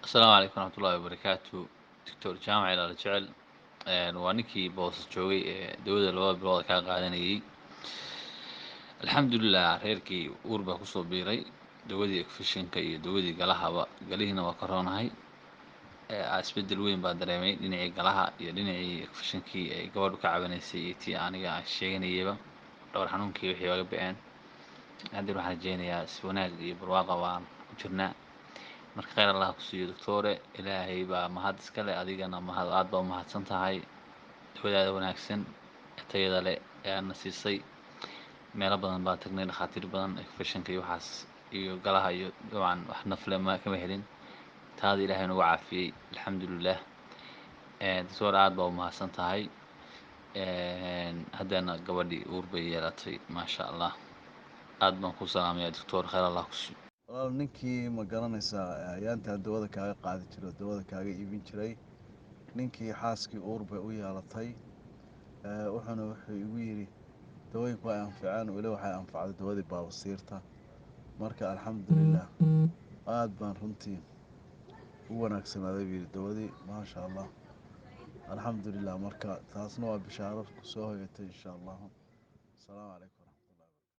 السلام عليكم ورحمة الله وبركاته. دكتور جامع إلى الجعل. waa ninkii boosas joogay ee dawada labada bilood kaa qaadanayay. alxamdulilah reerkii uur baa kusoo biiray, dawadii efishinka iyo dawadii galahaba. galihiina waa ka roonahay. isbedel weyn baa dareemay dhinacii galaha iyo dhinacii efishinkii ay gabadhu ka cabanaysay iyo tii aniga aan sheeganayaba. dhowr xanuunkii wixii oga ba'een. haddii waxaan rajeynayaa si wanaag iyo barwaaqa waan ku jirnaa. marka khayr allah ku siiyo doctore. ilaahay baa mahad iska leh, adigana mahad aad baa u mahadsan tahay. dawadaada wanaagsan ee tayada leh ee aadna siisay. meelo badan baa tagnay, dhakhaatiir badan efishinka iyo waxaas iyo galaha iyo dabcan wax nafle kama helin. taada ilaahay nagu caafiyey alxamdulilah. doctor aad baa u mahadsan tahay. haddana gabadhii uur bay yeelatay maasha allah. aad baan ku salaamayaa doctor, khayr allah ku siiyo. walaal ninkii ma garanaysaa ayaantaa dawada kaaga qaadi jiro dawada kaaga iibin jiray, ninkii xaaskii uur bay u yeelatay. wuxuu igu yidhi dawooyinku way anficeen, weli waxay anfacday dawadii baabasiirta. marka alxamdulilah aad baan runtii u wanaagsanaaday buu yidhi dawadii, maasha allah alxamdulilah. marka taasna waa bishaaro ku soo hoyatay insha allahu. asalaamu calaykum.